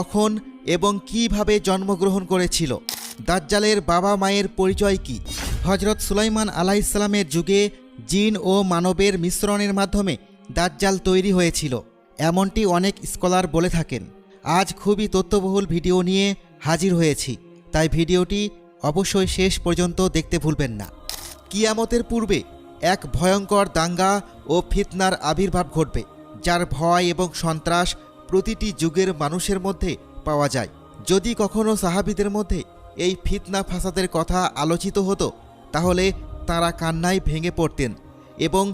কখন এবং কিভাবে জন্মগ্রহণ করেছিল? দাজ্জালের বাবা মায়ের পরিচয় কি? হজরত সুলাইমান আলাইহিসসালামের যুগে জিন ও মানবের মিশ্রণের মাধ্যমে দাজ্জাল তৈরি হয়েছিল, এমনটি অনেক স্কলার বলে থাকেন। আজ খুবই তথ্যবহুল ভিডিও নিয়ে হাজির হয়েছি, তাই ভিডিওটি অবশ্যই শেষ পর্যন্ত দেখতে ভুলবেন না। কিয়ামতের পূর্বে এক ভয়ঙ্কর দাঙ্গা ও ফিতনার আবির্ভাব ঘটবে, যার ভয় এবং সন্ত্রাস প্রতিটি যুগের মানুষের মধ্যে পাওয়া যায়। যদি কখনো সাহাবীদের মধ্যে এই ফিতনা ফাসাদের কথা আলোচিত হতো, তাহলে তারা কান্নায় ভেঙে পড়তেন এবং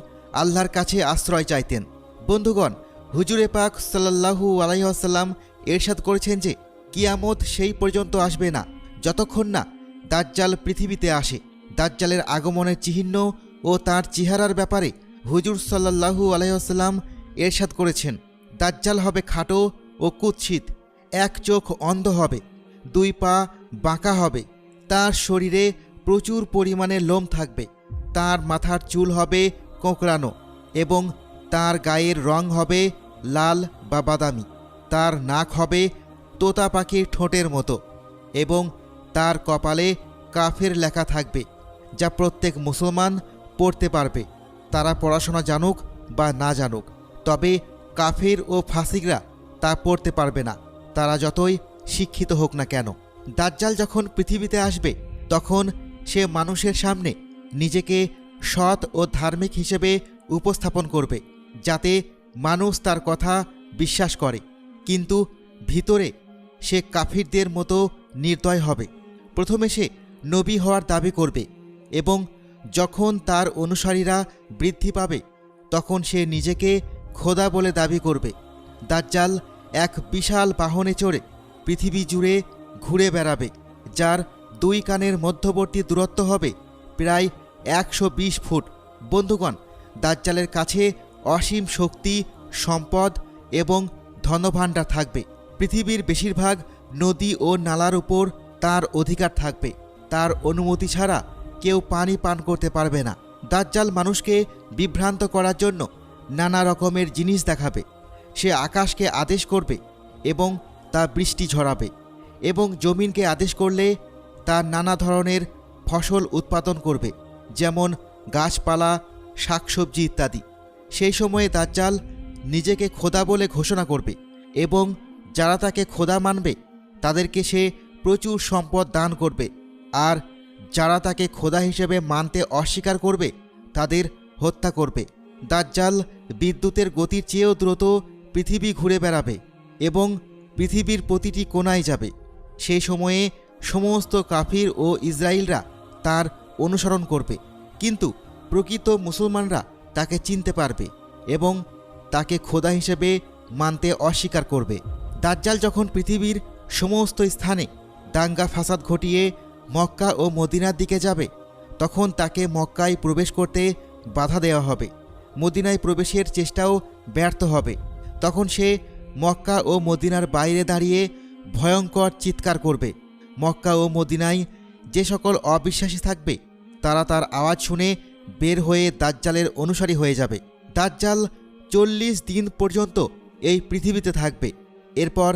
আল্লাহর কাছে আশ্রয় চাইতেন। বন্ধুগণ, হুজুরে পাক সাল্লাল্লাহু আলাইহি ওয়াসাল্লাম ইরশাদ করেছেন যে কিয়ামত সেই পর্যন্ত আসবে না যতক্ষণ না দাজ্জাল পৃথিবীতে আসে। দাজ্জালের আগমনের চিহ্ন ও তার চেহারার ব্যাপারে হুজুর সাল্লাল্লাহু আলাইহি ওয়াসাল্লাম ইরশাদ করেছেন, দাজ্জাল হবে খাটো ও কুৎসিত, এক চোখ অন্ধ হবে, দুই পা বাঁকা হবে, তার শরীরে প্রচুর পরিমাণে লোম থাকবে, তার মাথার চুল হবে কোঁকড়ানো এবং তার গায়ের রং হবে লাল বা বাদামি, তার নাক হবে তোতা পাখির ঠোঁটের মতো এবং তার কপালে কাফের লেখা থাকবে, যা প্রত্যেক মুসলমান পড়তে পারবে, তারা পড়াশোনা জানুক বা না জানুক। তবে কাফের ও ফাসিকরা তা পড়তে পারবে না, তারা যতই শিক্ষিত হোক না কেন। দাজ্জাল যখন পৃথিবীতে আসবে, তখন সে মানুষের সামনে নিজেকে সৎ ও ধার্মিক হিসেবে উপস্থাপন করবে, যাতে মানুষ তার কথা বিশ্বাস করে, কিন্তু ভিতরে সে কাফিরদের মতো নির্দয় হবে। প্রথমে সে নবী হওয়ার দাবি করবে এবং যখন তার অনুসারীরা বৃদ্ধি পাবে, তখন সে নিজেকে খোদা বলে দাবি করবে। দাজ্জাল এক বিশাল বাহনে চড়ে পৃথিবী জুড়ে ঘুরে বেড়াবে, যার দুই কানের মধ্যবর্তী দূরত্ব হবে প্রায় 120 ফুট। বন্ধুগণ, দাজ্জালের কাছে অসীম শক্তি, সম্পদ এবং ধনভাণ্ডার থাকবে। পৃথিবীর বেশিরভাগ নদী ও নালার উপর তার অধিকার থাকবে। তার অনুমতি ছাড়া কেউ পানি পান করতে পারবে না। দাজ্জাল মানুষকে বিভ্রান্ত করার জন্য নানা রকমের জিনিস দেখাবে। সে আকাশকে আদেশ করবে এবং তা বৃষ্টি ঝরাবে, এবং জমিনকে আদেশ করলে তা নানা ধরনের ফসল উৎপাদন করবে, যেমন গাছপালা, শাকসবজি ইত্যাদি। সেই সময়ে দাজ্জাল নিজেকে খোদা বলে ঘোষণা করবে এবং যারা তাকে খোদা মানবে তাদেরকে সে প্রচুর সম্পদ দান করবে, আর যারা তাকে খোদা হিসেবে মানতে অস্বীকার করবে তাদের হত্যা করবে। দাজ্জাল বিদ্যুতের গতির চেয়েও দ্রুত পৃথিবী ঘুরে বেড়াবে এবং পৃথিবীর প্রতিটি কোণায় যাবে। সেই সময়ে সমস্ত কাফির ও ইসরায়েলরা তার অনুসরণ করবে, কিন্তু প্রকৃত মুসলমানরা তাকে চিনতে পারবে এবং তাকে খোদা হিসেবে মানতে অস্বীকার করবে। দাজ্জাল যখন পৃথিবীর সমস্ত স্থানে দাঙ্গা ফাসাদ ঘটিয়ে মক্কা ও মদিনার দিকে যাবে, তখন তাকে মক্কায় প্রবেশ করতে বাধা দেওয়া হবে। মদিনায় প্রবেশের চেষ্টাও ব্যর্থ হবে। তখন সে মক্কা ও মদিনার বাইরে দাঁড়িয়ে ভয়ঙ্কর চিৎকার করবে। মক্কা ও মদিনায় যে সকল অবিশ্বাসী থাকবে, তারা তার আওয়াজ শুনে বের হয়ে দাজ্জালের অনুসারী হয়ে যাবে। দাজ্জাল 40 দিন পর্যন্ত এই পৃথিবীতে থাকবে। এরপর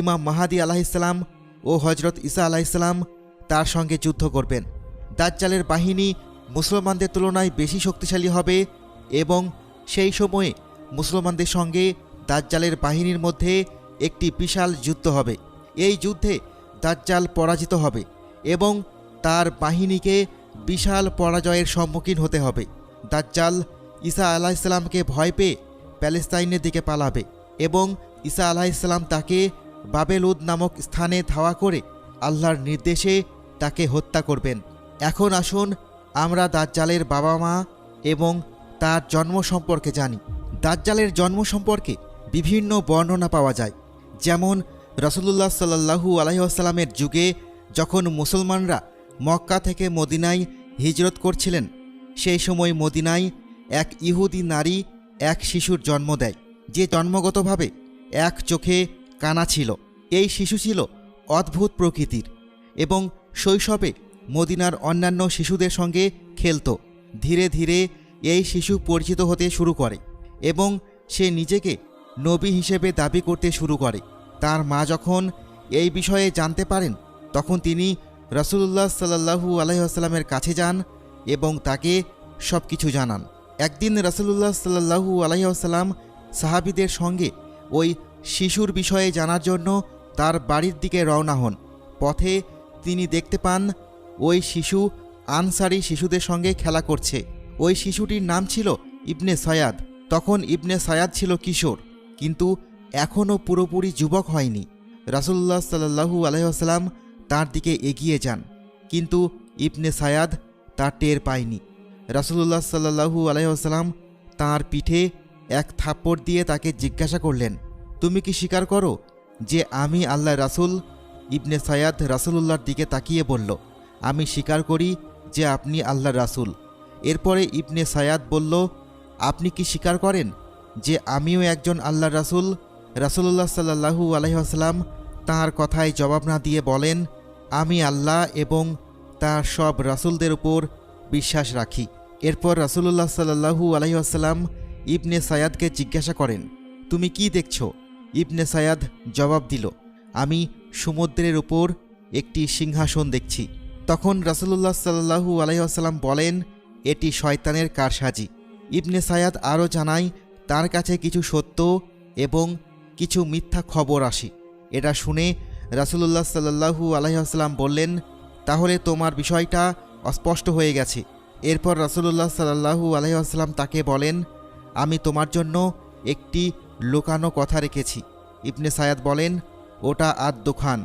ইমাম মাহাদি আলাইহিসসালাম ও হজরত ঈসা আলাইহিসসালাম তার সঙ্গে যুদ্ধ করবেন। দাজ্জালের বাহিনী মুসলমানদের তুলনায় বেশি শক্তিশালী হবে এবং সেই সময়ে মুসলমানদের সঙ্গে দাজ্জালের বাহিনীর মধ্যে একটি বিশাল যুদ্ধ হবে। এই যুদ্ধে দাজ্জাল পরাজিত হবে এবং তার বাহিনীকে বিশাল পরাজয়ের সম্মুখীন হতে হবে। দাজ্জাল ঈসা আলাইহিসসালামকে ভয় পেয়ে প্যালেস্তাইনের দিকে পালাবে এবং ঈসা আলাইহিসসালাম তাকে বাবেলুদ নামক স্থানে ধাওয়া করে আল্লাহর নির্দেশে তাকে হত্যা করবেন। এখন আসুন আমরা দাজ্জালের বাবা মা এবং তার জন্ম সম্পর্কে জানি। দাজ্জালের জন্ম সম্পর্কে বিভিন্ন বর্ণনা পাওয়া যায়, যেমন রাসূলুল্লাহ সাল্লাল্লাহু আলাইহি ওয়াসাল্লামের যুগে যখন মুসলমানরা মক্কা থেকে মদিনায় হিজরত করছিলেন, সেই সময় মদিনায় এক ইহুদি নারী এক শিশুর জন্ম দেয়, যে জন্মগতভাবে এক চোখে কানা ছিল। এই শিশু ছিল অদ্ভুত প্রকৃতির এবং শৈশবে মদিনার অন্যান্য শিশুদের সঙ্গে খেলত। ধীরে ধীরে এই শিশু পরিচিত হতে শুরু করে এবং সে নিজেকে নবী হিসেবে দাবি করতে শুরু করে। তার মা যখন এই বিষয়ে জানতে পারেন, তখন তিনি রাসূলুল্লাহ সাল্লাল্লাহু আলাইহি ওয়াসাল্লামের কাছে যান এবং তাকে সব কিছু জানান। একদিন রাসূলুল্লাহ সাল্লাল্লাহু আলাইহি ওয়াসাল্লাম সাহাবীদের সঙ্গে ওই শিশুর বিষয়ে জানার জন্য তার বাড়ির দিকে রওনা হন। পথে তিনি দেখতে পান ওই শিশু আনসারি শিশুদের সঙ্গে খেলা করছে। ওই শিশুটির নাম ছিল ইবনে সায়াদ। তখন ইবনে সায়াদ ছিল কিশোর, কিন্তু এখনও পুরোপুরি যুবক হয়নি। রাসূলুল্লাহ সাল্লাল্লাহু আলাইহি ওয়াসাল্লাম তার দিকে এগিয়ে যান, কিন্তু ইবনে সায়াদ তা টের পায়নি। রাসূলুল্লাহ সাল্লাল্লাহু আলাইহি ওয়াসাল্লাম তাঁর পিঠে এক থাপ্পড় দিয়ে তাকে জিজ্ঞাসা করলেন, তুমি কি স্বীকার করো যে আমি আল্লাহর রাসূল? ইবনে সায়াদ রাসূলুল্লাহর দিকে তাকিয়ে বলল, আমি স্বীকার করি যে আপনি আল্লাহর রাসূল। এরপরে ইবনে সায়াদ বলল, আপনি কি স্বীকার করেন যে আমিও একজন আল্লাহর রাসূল? রাসূলুল্লাহ সাল্লাল্লাহু আলাইহি ওয়াসাল্লাম তাঁর কথায় জবাব না দিয়ে বলেন, আমি আল্লাহ এবং তার সব রাসূলদের উপর বিশ্বাস রাখি। এরপর রাসূলুল্লাহ সাল্লাল্লাহু আলাইহি ওয়াসাল্লাম ইবনে সায়াদকে জিজ্ঞাসা করেন, তুমি কি দেখছো? ইবনে সায়াদ জবাব দিল, আমি সমুদ্রের উপর একটি সিংহাসন দেখছি। তখন রাসূলুল্লাহ সাল্লাল্লাহু আলাইহি ওয়াসাল্লাম বলেন, এটি শয়তানের কারসাজি। ইবনে সায়াদ আরও জানায়, তার কাছে কিছু সত্য এবং কিছু মিথ্যা খবর আসে। এটা শুনে রাসূলুল্লাহ সাল্লাল্লাহু আলাইহি ওয়াসাল্লাম বললেন, তাহলে তোমার বিষয়টা অস্পষ্ট হয়ে গেছে। এরপর রাসূলুল্লাহ সাল্লাল্লাহু আলাইহি ওয়াসাল্লাম তাকে বলেন, আমি তোমার জন্য একটি লুকানো কথা রেখেছি। ইবনে সায়াদ বলেন, ওটা আদ-দুখান,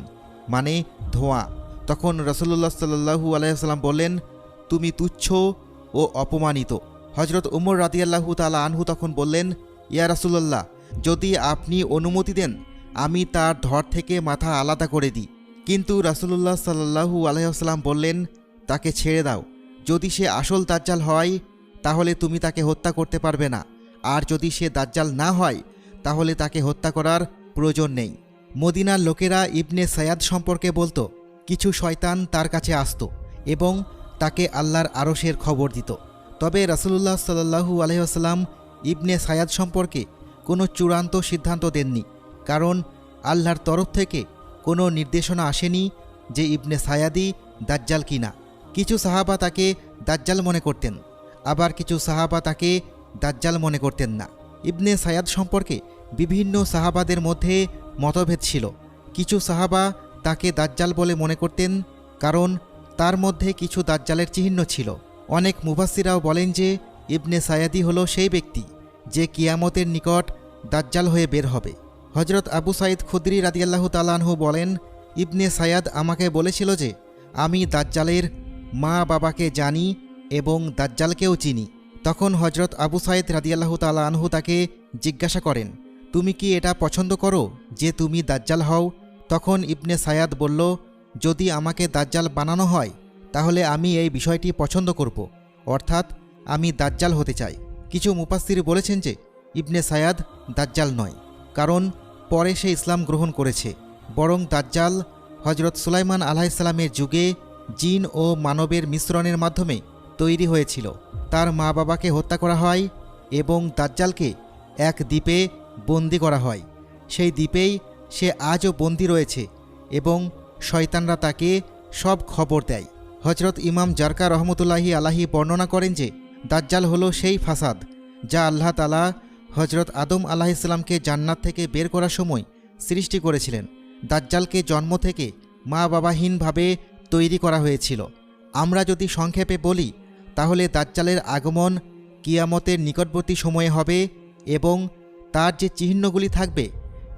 মানে ধোঁয়া। তখন রাসূলুল্লাহ সাল্লাল্লাহু আলাইহি ওয়াসাল্লাম বললেন, তুমি তুচ্ছ ও অপমানিত। হযরত উমর রাদিয়াল্লাহু তাআলা আনহু তখন বললেন, ইয়া রাসূলুল্লাহ, যদি আপনি অনুমতি দেন আমি তার ধড় থেকে মাথা আলাদা করে দিই। কিন্তু রাসূলুল্লাহ সাল্লাল্লাহু আলাইহি ওয়াসাল্লাম বললেন, তাকে ছেড়ে দাও। যদি সে আসল দাজ্জাল হয় তাহলে তুমি তাকে হত্যা করতে পারবে না, আর যদি সে দাজ্জাল না হয় তাহলে তাকে হত্যা করার প্রয়োজন নেই। মদিনার লোকেরা ইবনে সায়াদ সম্পর্কে বলতো, কিছু শয়তান তার কাছে আসতো এবং তাকে আল্লাহর আরশের খবর দিত। তবে রাসূলুল্লাহ সাল্লাল্লাহু আলাইহি ওয়াসাল্লাম ইবনে সায়াদ সম্পর্কে কোনো চূড়ান্ত সিদ্ধান্ত দেননি, কারণ আল্লাহর তরফ থেকে কোনো নির্দেশনা আসেনি যে ইবনে সায়াদই দাজ্জাল কিনা। কিছু সাহাবা তাকে দাজ্জাল মনে করতেন, আবার কিছু সাহাবা তাকে দাজ্জাল মনে করতেন না। ইবনে সায়াদ সম্পর্কে বিভিন্ন সাহাবাদের মধ্যে মতভেদ ছিল। কিছু সাহাবা তাকে দাজ্জাল বলে মনে করতেন, কারণ তার মধ্যে কিছু দাজ্জালের চিহ্ন ছিল। অনেক মুফাসসিররাও বলেন যে ইবনে সায়াদি হলো সেই ব্যক্তি যে কিয়ামতের নিকট দাজ্জাল হয়ে বের হবে। হযরত আবু সাঈদ খুদরি রাদিয়াল্লাহু তাআলা আনহু বলেন, ইবনে সায়াদ আমাকে বলেছিল যে আমি দাজ্জালের মা বাবাকে জানি এবং দাজ্জালকেও চিনি। তখন হযরত আবু সাঈদ রাদিয়াল্লাহু তাআলা আনহু তাকে জিজ্ঞাসা করেন, তুমি কি এটা পছন্দ করো যে তুমি দাজ্জাল হও? তখন ইবনে সায়াদ বলল, যদি আমাকে দাজ্জাল বানানো হয় তাহলে আমি এই বিষয়টি পছন্দ করব, অর্থাৎ আমি দাজ্জাল হতে চাই। কিছু মুফাসসির বলেছেন যে ইবনে সায়াদ দাজ্জাল নয়, কারণ পরে সে ইসলাম গ্রহণ করেছে, বরং দাজ্জাল হযরত সুলাইমান আলাইহিস সালামের যুগে জিন ও মানবের মিশ্রণের মাধ্যমে তৈরি হয়েছিল। তার মা বাবাকে হত্যা করা হয় এবং দাজ্জালকে এক দ্বীপে বন্দি করা হয়। সেই দ্বীপেই সে আজও বন্দি রয়েছে এবং শয়তানরা তাকে সব খবর দেয়। হযরত ইমাম জারকা রহমতুল্লাহি আলাইহি বর্ণনা করেন যে দাজ্জাল হলো সেই ফাসাদ যা আল্লাহ তাআলা হযরত আদম আলাইহিস সালামকে জান্নাত থেকে বের করার সময় সৃষ্টি করেছিলেন। দাজ্জালকে জন্ম থেকে মা বাবাহীনভাবে তৈরি করা হয়েছিল। আমরা যদি সংক্ষেপে বলি তাহলে দাজ্জালের আগমন কিয়ামতের নিকটবর্তী সময়ে হবে এবং তার যে চিহ্নগুলি থাকবে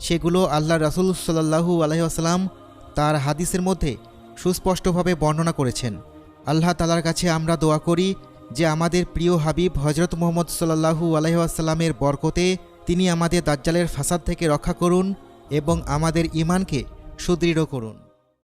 সেগুলো আল্লাহ রাসূল সাল্লাল্লাহু আলাইহি ওয়াসাল্লাম তার হাদিসের মধ্যে সুস্পষ্টভাবে বর্ণনা করেছেন। আল্লাহ তাআলার কাছে আমরা দোয়া করি যে আমাদের প্রিয় হাবিব হযরত মুহাম্মদ সাল্লাল্লাহু আলাইহি ওয়াসাল্লামের বরকতে তিনি আমাদের দাজ্জালের ফাসাদ থেকে রক্ষা করুন এবং আমাদের ঈমানকে সুদৃঢ় করুন।